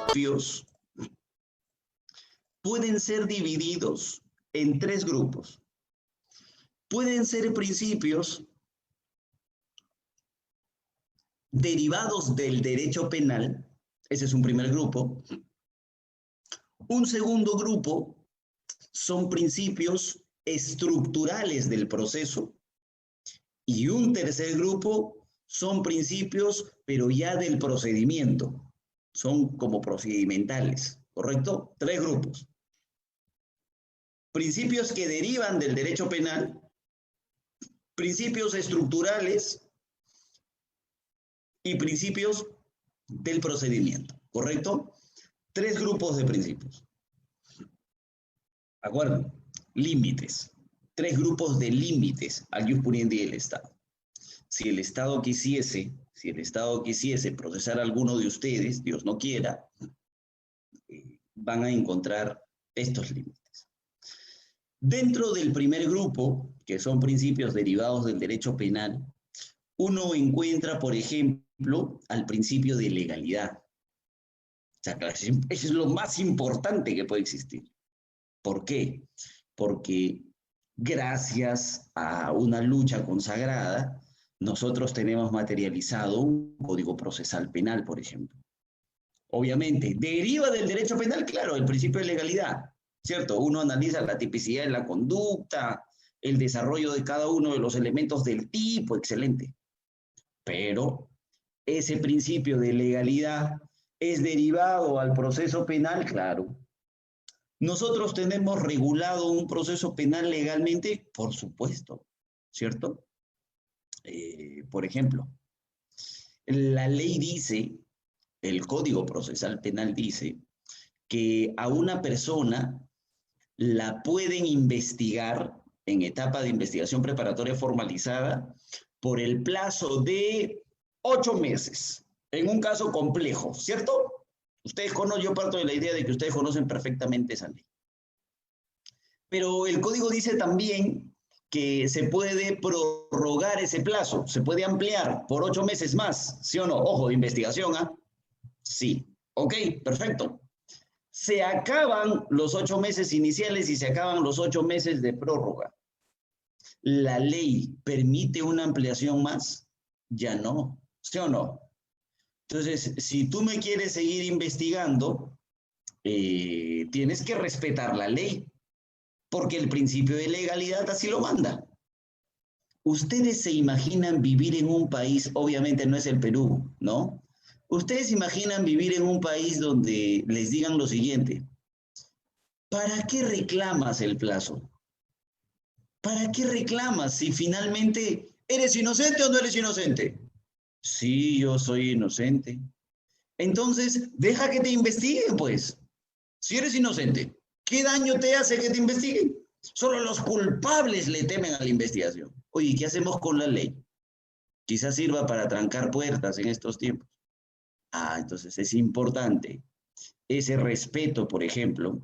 principios pueden ser divididos en tres grupos. Pueden ser principios derivados del derecho penal, ese es un primer grupo. Un segundo grupo son principios estructurales del proceso. Y un tercer grupo son principios, pero ya del procedimiento. Son como procedimentales, ¿correcto? Tres grupos. Principios que derivan del derecho penal, principios estructurales y principios del procedimiento, ¿correcto? Tres grupos de principios. Acuerdo, límites. Tres grupos de límites al ius puniendi del Estado. Si el Estado quisiese procesar a alguno de ustedes, Dios no quiera, van a encontrar estos límites. Dentro del primer grupo, que son principios derivados del derecho penal, uno encuentra, por ejemplo, al principio de legalidad. O sea, eso es lo más importante que puede existir. ¿Por qué? Porque gracias a una lucha consagrada, nosotros tenemos materializado un código procesal penal, por ejemplo. Obviamente, deriva del derecho penal, claro, el principio de legalidad, ¿cierto? Uno analiza la tipicidad de la conducta, el desarrollo de cada uno de los elementos del tipo, excelente. Pero ese principio de legalidad es derivado al proceso penal, claro. ¿Nosotros tenemos regulado un proceso penal legalmente? Por supuesto, ¿cierto? Por ejemplo, la ley dice, el Código Procesal Penal dice, que a una persona la pueden investigar en etapa de investigación preparatoria formalizada por el plazo de 8 meses, en un caso complejo, ¿cierto? Ustedes conocen, yo parto de la idea de que ustedes conocen perfectamente esa ley. Pero el código dice también que se puede prorrogar ese plazo, se puede ampliar por 8 meses más, ¿sí o no? Ojo, de investigación, ¿ah? Sí. Ok, perfecto. Se acaban los 8 meses iniciales y se acaban los 8 meses de prórroga. ¿La ley permite una ampliación más? Ya no, ¿sí o no? Entonces, si tú me quieres seguir investigando, tienes que respetar la ley, porque el principio de legalidad así lo manda. Ustedes se imaginan vivir en un país, obviamente no es el Perú, ¿no? Ustedes imaginan vivir en un país donde les digan lo siguiente: ¿para qué reclamas el plazo? ¿Para qué reclamas si finalmente eres inocente o no eres inocente? Sí, yo soy inocente. Entonces, deja que te investiguen, pues. Si eres inocente, ¿qué daño te hace que te investiguen? Solo los culpables le temen a la investigación. Oye, ¿qué hacemos con la ley? Quizás sirva para trancar puertas en estos tiempos. Entonces es importante ese respeto, por ejemplo,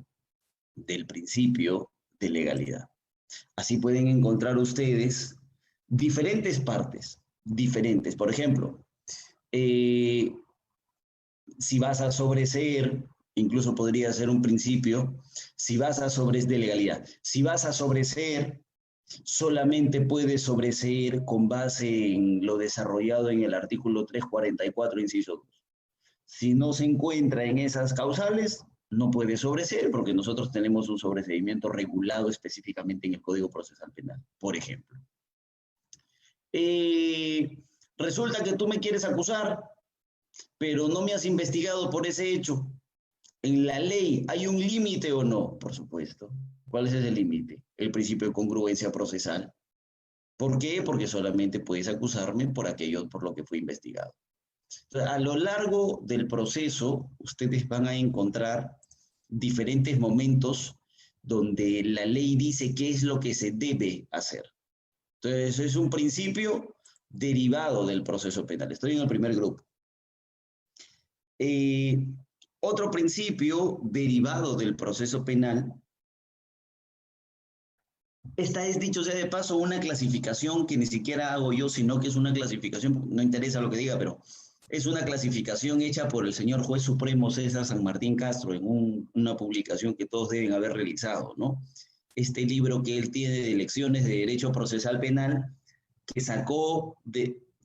del principio de legalidad. Así pueden encontrar ustedes diferentes partes, diferentes. Por ejemplo, si vas a sobreseer, incluso podría ser un principio, si vas a sobreseer de legalidad, si vas a sobreseer, solamente puedes sobreseer con base en lo desarrollado en el artículo 344, inciso 2. Si no se encuentra en esas causales, no puede sobreseer, porque nosotros tenemos un sobreseimiento regulado específicamente en el Código Procesal Penal, por ejemplo. Resulta que tú me quieres acusar, pero no me has investigado por ese hecho. ¿En la ley hay un límite o no? Por supuesto. ¿Cuál es ese límite? El principio de congruencia procesal. ¿Por qué? Porque solamente puedes acusarme por aquello por lo que fui investigado. Entonces, a lo largo del proceso, ustedes van a encontrar diferentes momentos donde la ley dice qué es lo que se debe hacer. Entonces, es un principio derivado del proceso penal. Estoy en el primer grupo. Otro principio derivado del proceso penal, esta es, dicho sea de paso, una clasificación que ni siquiera hago yo, sino que es una clasificación, no interesa lo que diga, pero Es una clasificación hecha por el señor juez supremo César San Martín Castro en una publicación que todos deben haber realizado, ¿no? Este libro que él tiene de lecciones de Derecho Procesal Penal, que sacó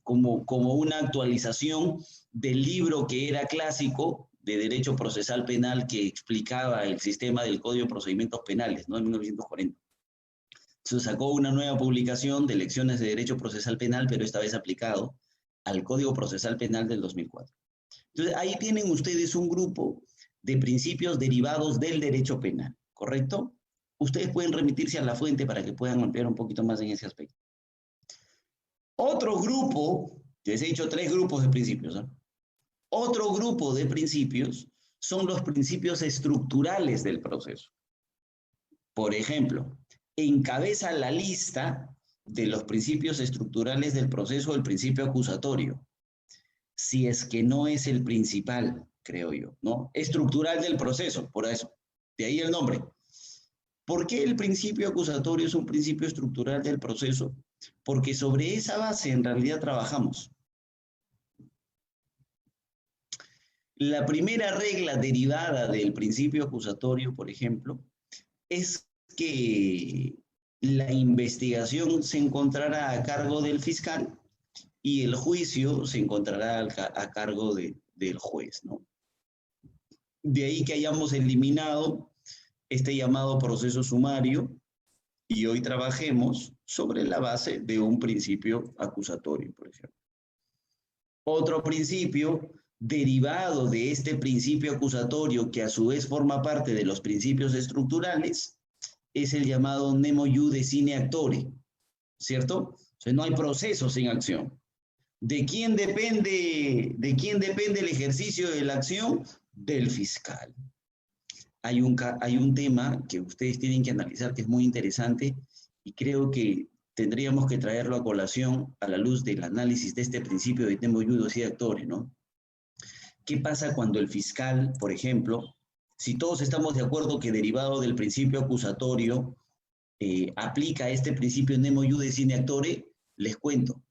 como una actualización del libro que era clásico de Derecho Procesal Penal que explicaba el sistema del Código de Procedimientos Penales, ¿no? En 1940. Se sacó una nueva publicación de lecciones de Derecho Procesal Penal, pero esta vez aplicado al Código Procesal Penal del 2004. Entonces, ahí tienen ustedes un grupo de principios derivados del derecho penal, ¿correcto? Ustedes pueden remitirse a la fuente para que puedan ampliar un poquito más en ese aspecto. Otro grupo, yo les he dicho 3 grupos de principios, ¿no? Otro grupo de principios son los principios estructurales del proceso. Por ejemplo, encabeza la lista de los principios estructurales del proceso el principio acusatorio, si es que no es el principal, creo yo, ¿no? Estructural del proceso, por eso, de ahí el nombre. ¿Por qué el principio acusatorio es un principio estructural del proceso? Porque sobre esa base en realidad trabajamos. La primera regla derivada del principio acusatorio, por ejemplo, es que la investigación se encontrará a cargo del fiscal y el juicio se encontrará a cargo del juez, ¿no? De ahí que hayamos eliminado este llamado proceso sumario y hoy trabajemos sobre la base de un principio acusatorio, por ejemplo. Otro principio derivado de este principio acusatorio, que a su vez forma parte de los principios estructurales, es el llamado nemo iude sine actore, ¿cierto? O sea, no hay proceso sin acción. ¿De quién depende el ejercicio de la acción? Del fiscal. Hay un tema que ustedes tienen que analizar que es muy interesante y creo que tendríamos que traerlo a colación a la luz del análisis de este principio de nemo iude sine actore, ¿no? ¿Qué pasa cuando el fiscal, por ejemplo, si todos estamos de acuerdo que derivado del principio acusatorio aplica este principio nemo iude sine actore? Les cuento.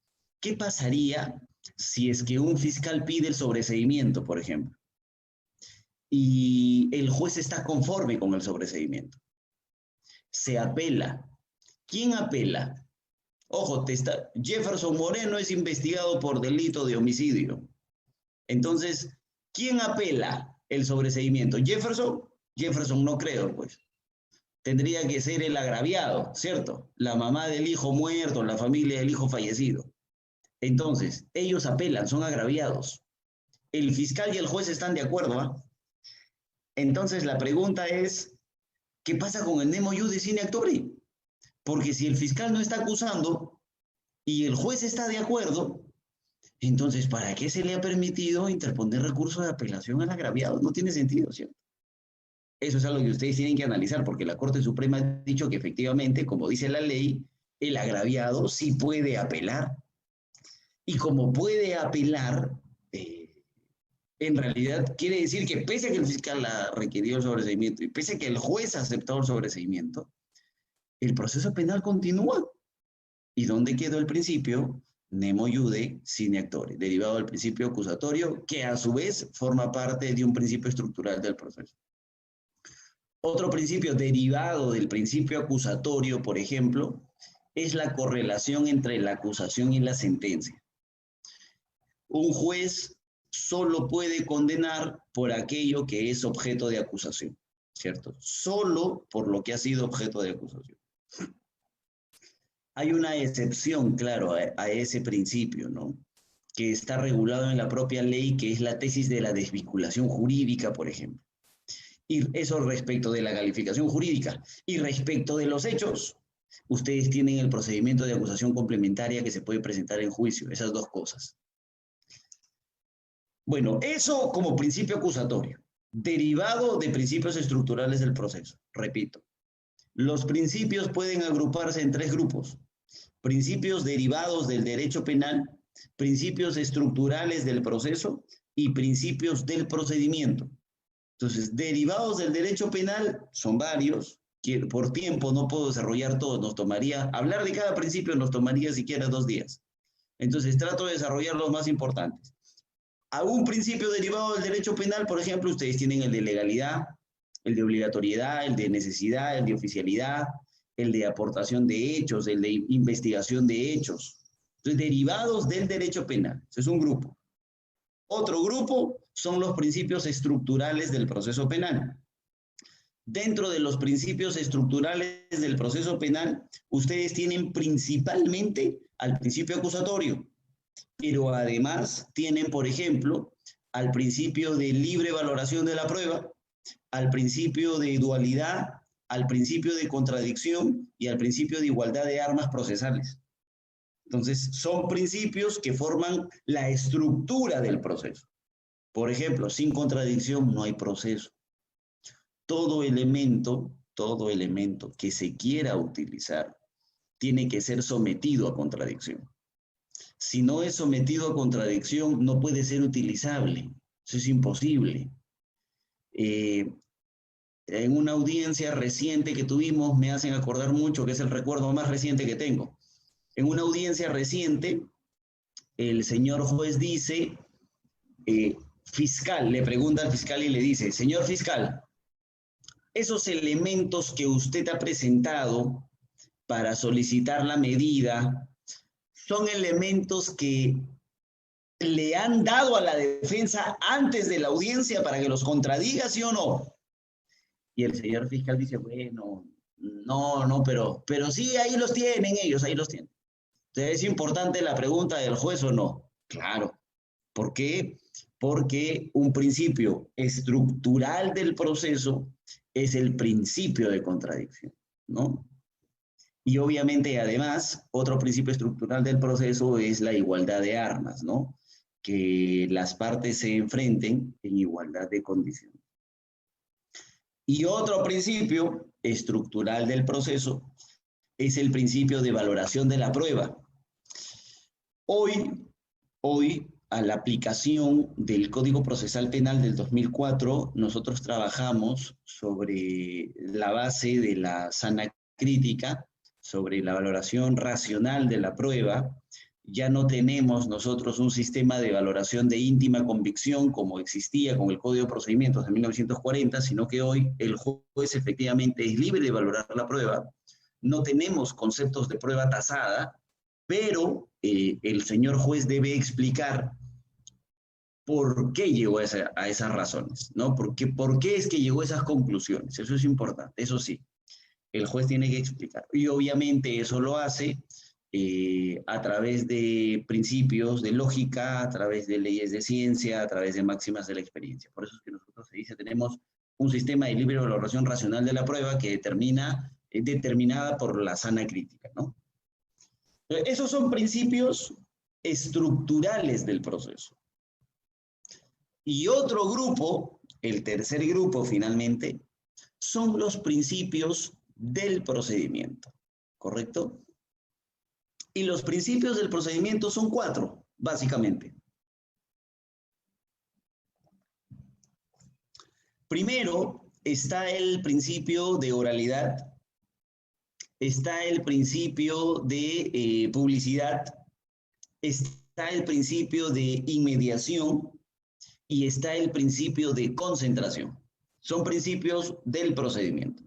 ¿Qué pasaría si es que un fiscal pide el sobreseimiento, por ejemplo, y el juez está conforme con el sobreseimiento? Se apela. ¿Quién apela? Ojo, Jefferson Moreno es investigado por delito de homicidio. Entonces, ¿quién apela el sobreseimiento? ¿Jefferson? Jefferson no creo, pues. Tendría que ser el agraviado, ¿cierto? La mamá del hijo muerto, la familia del hijo fallecido. Entonces, ellos apelan, son agraviados. El fiscal y el juez están de acuerdo, ¿ah? Entonces, la pregunta es, ¿qué pasa con el nemo iude sine actore? Porque si el fiscal no está acusando y el juez está de acuerdo, entonces, ¿para qué se le ha permitido interponer recurso de apelación al agraviado? No tiene sentido, ¿cierto? Eso es algo que ustedes tienen que analizar, porque la Corte Suprema ha dicho que efectivamente, como dice la ley, el agraviado sí puede apelar. Y como puede apelar, en realidad quiere decir que pese a que el fiscal ha requerido el sobreseimiento y pese a que el juez ha aceptado el sobreseimiento, el proceso penal continúa. ¿Y dónde quedó el principio? Nemo iude sine actore, derivado del principio acusatorio, que a su vez forma parte de un principio estructural del proceso. Otro principio derivado del principio acusatorio, por ejemplo, es la correlación entre la acusación y la sentencia. Un juez solo puede condenar por aquello que es objeto de acusación, ¿cierto? Solo por lo que ha sido objeto de acusación. Hay una excepción, claro, a ese principio, ¿no? Que está regulado en la propia ley, que es la tesis de la desvinculación jurídica, por ejemplo. Y eso respecto de la calificación jurídica. Y respecto de los hechos, ustedes tienen el procedimiento de acusación complementaria que se puede presentar en juicio, esas dos cosas. Bueno, eso como principio acusatorio, derivado de principios estructurales del proceso. Repito, los principios pueden agruparse en 3 grupos. Principios derivados del derecho penal, principios estructurales del proceso y principios del procedimiento. Entonces, derivados del derecho penal son varios, que por tiempo no puedo desarrollar todos, hablar de cada principio nos tomaría siquiera 2 días. Entonces, trato de desarrollar los más importantes. A un principio derivado del derecho penal, por ejemplo, ustedes tienen el de legalidad, el de obligatoriedad, el de necesidad, el de oficialidad, el de aportación de hechos, el de investigación de hechos. Entonces, derivados del derecho penal. Ese es un grupo. Otro grupo son los principios estructurales del proceso penal. Dentro de los principios estructurales del proceso penal, ustedes tienen principalmente al principio acusatorio, pero además tienen, por ejemplo, al principio de libre valoración de la prueba, al principio de dualidad, al principio de contradicción y al principio de igualdad de armas procesales. Entonces, son principios que forman la estructura del proceso. Por ejemplo, sin contradicción no hay proceso. Todo elemento que se quiera utilizar tiene que ser sometido a contradicción. Si no es sometido a contradicción, no puede ser utilizable. Eso es imposible. En una audiencia reciente que tuvimos, me hacen acordar mucho, que es el recuerdo más reciente que tengo. En una audiencia reciente, el señor juez dice, fiscal, le pregunta al fiscal y le dice, señor fiscal, esos elementos que usted ha presentado para solicitar la medida son elementos que le han dado a la defensa antes de la audiencia para que los contradiga, ¿sí o no? Y el señor fiscal dice, bueno, no, pero sí, ahí los tienen ellos, ahí los tienen. Entonces, ¿es importante la pregunta del juez o no? Claro. ¿Por qué? Porque un principio estructural del proceso es el principio de contradicción, ¿no? Y obviamente, además, otro principio estructural del proceso es la igualdad de armas, ¿no? Que las partes se enfrenten en igualdad de condiciones. Y otro principio estructural del proceso es el principio de valoración de la prueba. Hoy, a la aplicación del Código Procesal Penal del 2004, nosotros trabajamos sobre la base de la sana crítica, sobre la valoración racional de la prueba. Ya no tenemos nosotros un sistema de valoración de íntima convicción como existía con el Código de Procedimientos de 1940, sino que hoy el juez efectivamente es libre de valorar la prueba. No tenemos conceptos de prueba tasada, pero el señor juez debe explicar por qué llegó a esas razones, ¿no? ¿Por qué es que llegó a esas conclusiones? Eso es importante, eso sí. El juez tiene que explicar. Y obviamente eso lo hace a través de principios de lógica, a través de leyes de ciencia, a través de máximas de la experiencia. Por eso es que nosotros se dice, tenemos un sistema de libre valoración racional de la prueba que determinada por la sana crítica, ¿no? Esos son principios estructurales del proceso. Y otro grupo, el tercer grupo finalmente, son los principios del procedimiento, ¿correcto? Y los principios del procedimiento son 4, básicamente. Primero está el principio de oralidad, está el principio de publicidad, está el principio de inmediación y está el principio de concentración. Son principios del procedimiento.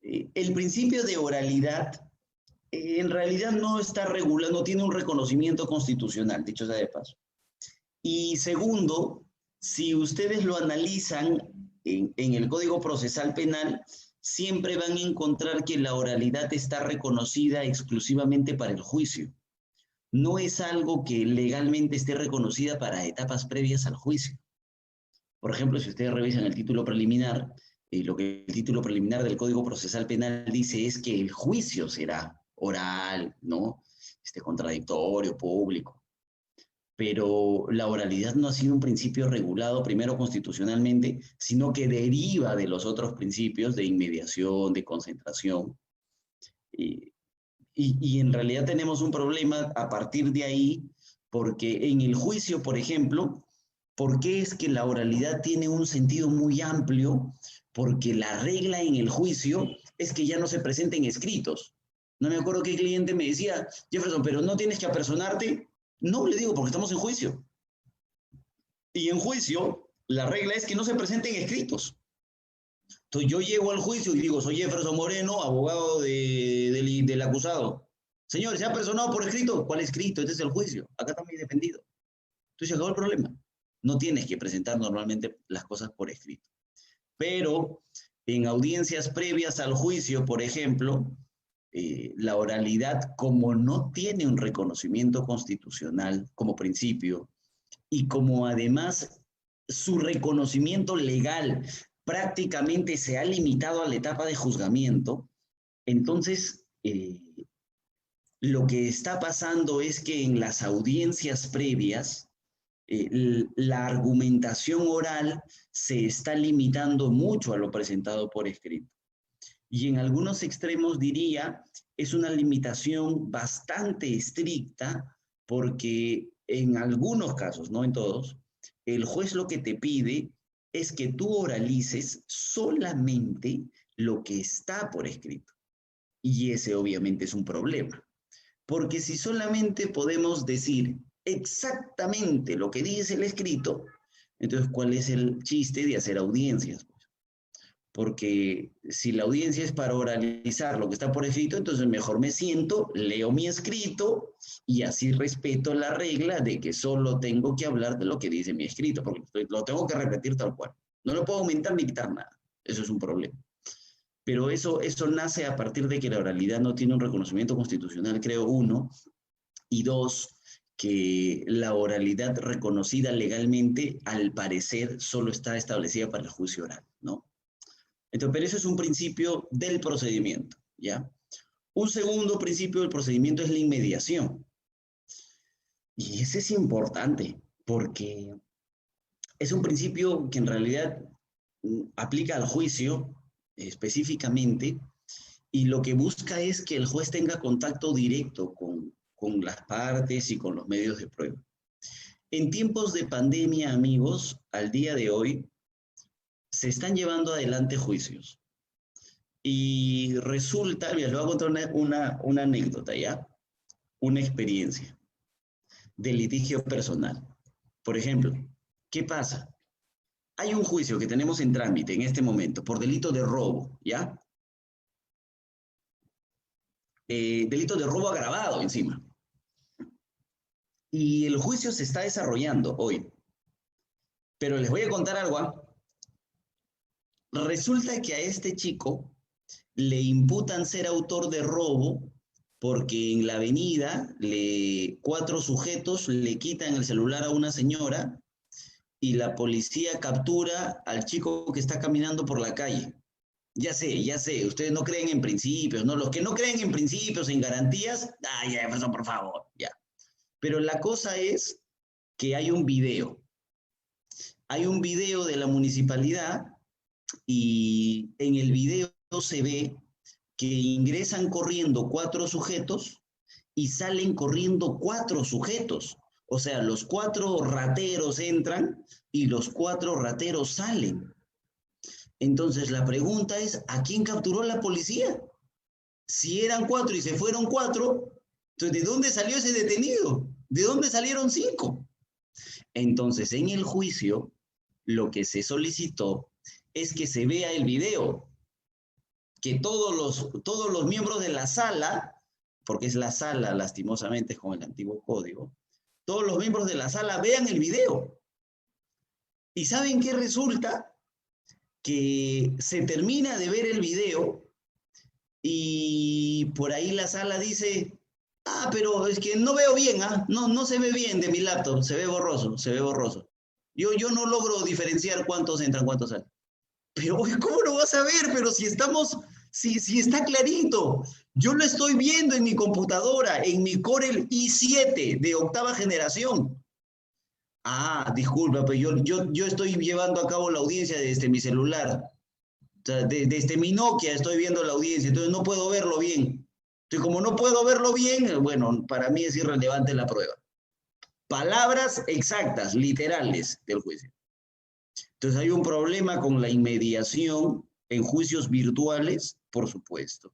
El principio de oralidad en realidad no está regulado, no tiene un reconocimiento constitucional, dicho sea de paso. Y segundo, si ustedes lo analizan en el Código Procesal Penal, siempre van a encontrar que la oralidad está reconocida exclusivamente para el juicio. No es algo que legalmente esté reconocida para etapas previas al juicio. Por ejemplo, si ustedes revisan el título preliminar, lo que el título preliminar del Código Procesal Penal dice es que el juicio será oral, ¿no? Contradictorio, público. Pero la oralidad no ha sido un principio regulado primero constitucionalmente, sino que deriva de los otros principios de inmediación, de concentración. Y en realidad tenemos un problema a partir de ahí, porque en el juicio, por ejemplo, ¿por qué es que la oralidad tiene un sentido muy amplio? Porque la regla en el juicio es que ya no se presenten escritos. No me acuerdo qué cliente me decía, Jefferson, pero no tienes que apersonarte. No, le digo, porque estamos en juicio. Y en juicio, la regla es que no se presenten escritos. Entonces yo llego al juicio y digo, soy Jefferson Moreno, abogado del acusado. Señor, ¿se ha personado por escrito? ¿Cuál escrito? Este es el juicio. Acá está mi defendido. Entonces se acabó el problema. No tienes que presentar normalmente las cosas por escrito. Pero en audiencias previas al juicio, por ejemplo, la oralidad, como no tiene un reconocimiento constitucional como principio, y como además su reconocimiento legal prácticamente se ha limitado a la etapa de juzgamiento, entonces lo que está pasando es que en las audiencias previas la argumentación oral se está limitando mucho a lo presentado por escrito. Y en algunos extremos diría, es una limitación bastante estricta porque en algunos casos, no en todos, el juez lo que te pide es que tú oralices solamente lo que está por escrito. Y ese obviamente es un problema. Porque si solamente podemos decir exactamente lo que dice el escrito, entonces, ¿cuál es el chiste de hacer audiencias? Porque si la audiencia es para oralizar lo que está por escrito, entonces mejor me siento, leo mi escrito y así respeto la regla de que solo tengo que hablar de lo que dice mi escrito, porque lo tengo que repetir tal cual. No le puedo aumentar ni quitar nada. Eso es un problema. Pero eso nace a partir de que la oralidad no tiene un reconocimiento constitucional, creo, uno, y dos, que la oralidad reconocida legalmente, al parecer, solo está establecida para el juicio oral, ¿no? Entonces, pero eso es un principio del procedimiento, ¿ya? Un segundo principio del procedimiento es la inmediación. Y ese es importante porque es un principio que en realidad aplica al juicio específicamente y lo que busca es que el juez tenga contacto directo con las partes y con los medios de prueba. En tiempos de pandemia, amigos, al día de hoy, se están llevando adelante juicios. Y resulta, les voy a contar una anécdota, ¿ya? Una experiencia de litigio personal. Por ejemplo, ¿qué pasa? Hay un juicio que tenemos en trámite en este momento por delito de robo, ¿ya? Delito de robo agravado encima. Y el juicio se está desarrollando hoy. Pero les voy a contar algo, ¿eh? Resulta que a este chico le imputan ser autor de robo porque en la avenida 4 sujetos le quitan el celular a una señora y la policía captura al chico que está caminando por la calle. Ya sé, ustedes no creen en principios, ¿no? Los que no creen en principios, en garantías, ya, eso por favor, ya. Pero la cosa es que hay un video. Hay un video de la municipalidad y en el video se ve que ingresan corriendo 4 sujetos y salen corriendo 4 sujetos. O sea, los 4 rateros entran y los 4 rateros salen. Entonces la pregunta es, ¿a quién capturó la policía? Si eran 4 y se fueron 4, entonces ¿de dónde salió ese detenido? ¿De dónde salieron 5? Entonces en el juicio lo que se solicitó es que se vea el video, que todos los miembros de la sala, porque es la sala lastimosamente con el antiguo código, todos los miembros de la sala vean el video. ¿Y saben qué resulta? Que se termina de ver el video y por ahí la sala dice, pero es que no veo bien, no se ve bien de mi laptop, se ve borroso. Yo no logro diferenciar cuántos entran, cuántos salen. Pero, ¿cómo lo vas a ver? Pero si está clarito. Yo lo estoy viendo en mi computadora, en mi Corel i7 de 8ª generación. Disculpa, pero yo estoy llevando a cabo la audiencia desde mi celular. O sea, desde mi Nokia estoy viendo la audiencia, entonces no puedo verlo bien. Entonces, como no puedo verlo bien, bueno, para mí es irrelevante la prueba. Palabras exactas, literales del juicio. Entonces, hay un problema con la inmediación en juicios virtuales, por supuesto.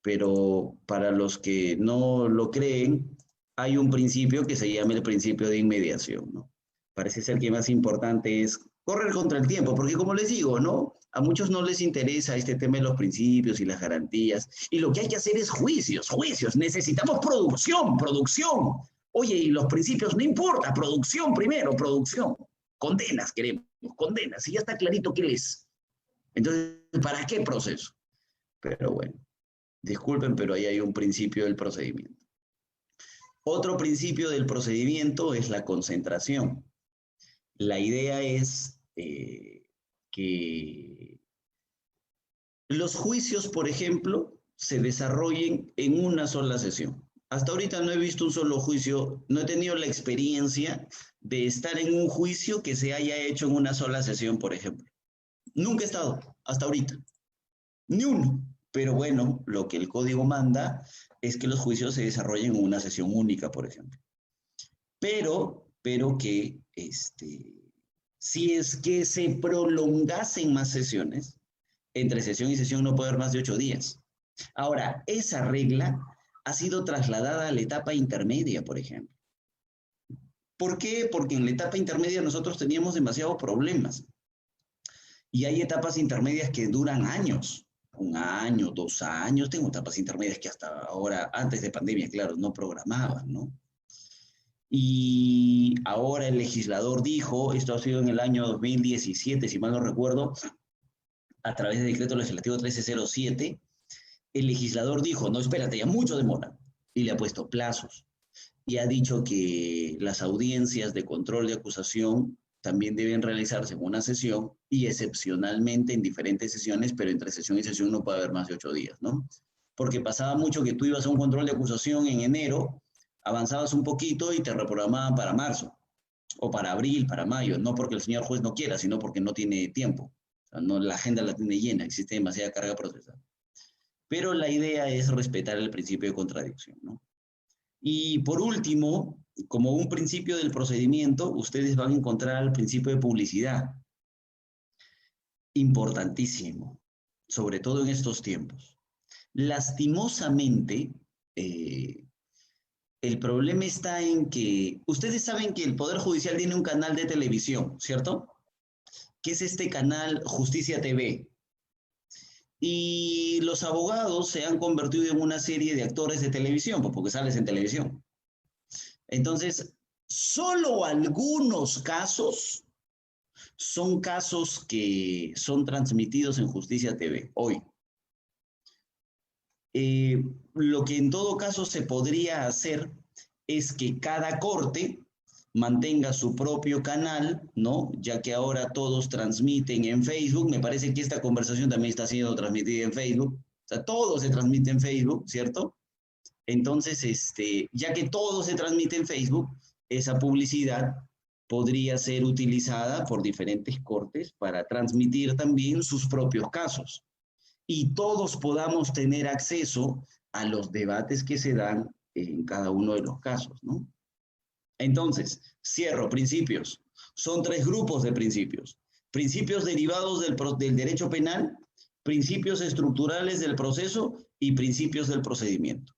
Pero para los que no lo creen, hay un principio que se llama el principio de inmediación, ¿no? Parece ser que más importante es correr contra el tiempo, porque como les digo, ¿no? A muchos no les interesa este tema de los principios y las garantías, y lo que hay que hacer es juicios, juicios. Necesitamos producción, producción. Oye, y los principios no importa, producción primero, producción. Condenas queremos, condenas, y ya está clarito qué es. Entonces, ¿para qué proceso? Pero bueno, disculpen, pero ahí hay un principio del procedimiento. Otro principio del procedimiento es la concentración. La idea es que los juicios, por ejemplo, se desarrollen en una sola sesión. Hasta ahorita no he visto un solo juicio, no he tenido la experiencia de estar en un juicio que se haya hecho en una sola sesión, por ejemplo. Nunca he estado, hasta ahorita. Ni uno. Pero bueno, lo que el código manda es que los juicios se desarrollen en una sesión única, por ejemplo. Pero que si es que se prolongasen más sesiones, entre sesión y sesión no puede haber más de 8 días. Ahora, esa regla ha sido trasladada a la etapa intermedia, por ejemplo. ¿Por qué? Porque en la etapa intermedia nosotros teníamos demasiados problemas. Y hay etapas intermedias que duran años, 1 año, 2 años. Tengo etapas intermedias que hasta ahora, antes de pandemia, claro, no programaban, ¿no? Y ahora el legislador dijo, esto ha sido en el año 2017, si mal no recuerdo, a través del decreto legislativo 1307, el legislador dijo, no, espérate, ya mucho demora, y le ha puesto plazos. Y ha dicho que las audiencias de control de acusación también deben realizarse en una sesión y excepcionalmente en diferentes sesiones, pero entre sesión y sesión no puede haber más de 8 días, ¿no? Porque pasaba mucho que tú ibas a un control de acusación en enero, avanzabas un poquito y te reprogramaban para marzo, o para abril, para mayo, no porque el señor juez no quiera, sino porque no tiene tiempo. O sea, no, la agenda la tiene llena, existe demasiada carga procesal. Pero la idea es respetar el principio de contradicción, ¿no? Y por último, como un principio del procedimiento, ustedes van a encontrar el principio de publicidad. Importantísimo, sobre todo en estos tiempos. Lastimosamente, el problema está en que ustedes saben que el Poder Judicial tiene un canal de televisión, ¿cierto? Que es este canal Justicia TV. Y los abogados se han convertido en una serie de actores de televisión, porque sales en televisión. Entonces, solo algunos casos son casos que son transmitidos en Justicia TV hoy. Lo que en todo caso se podría hacer es que cada corte mantenga su propio canal, ¿no? Ya que ahora todos transmiten en Facebook. Me parece que esta conversación también está siendo transmitida en Facebook. O sea, todo se transmite en Facebook, ¿cierto? Entonces, ya que todo se transmite en Facebook, esa publicidad podría ser utilizada por diferentes cortes para transmitir también sus propios casos. Y todos podamos tener acceso a los debates que se dan en cada uno de los casos, ¿no? Entonces, cierro, principios. Son 3 grupos de principios. Principios derivados del derecho penal, principios estructurales del proceso y principios del procedimiento.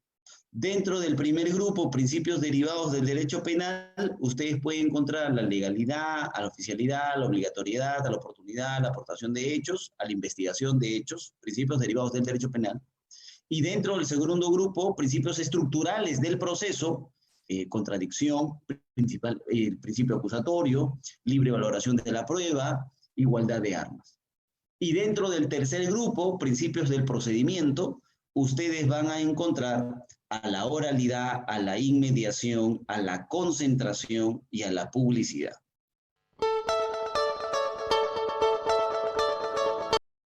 Dentro del primer grupo, principios derivados del derecho penal, ustedes pueden encontrar la legalidad, a la oficialidad, a la obligatoriedad, a la oportunidad, a la aportación de hechos, a la investigación de hechos, principios derivados del derecho penal. Y dentro del segundo grupo, principios estructurales del proceso, contradicción, principio acusatorio, libre valoración de la prueba, igualdad de armas. Y dentro del tercer grupo, principios del procedimiento, ustedes van a encontrar a la oralidad, a la inmediación, a la concentración y a la publicidad.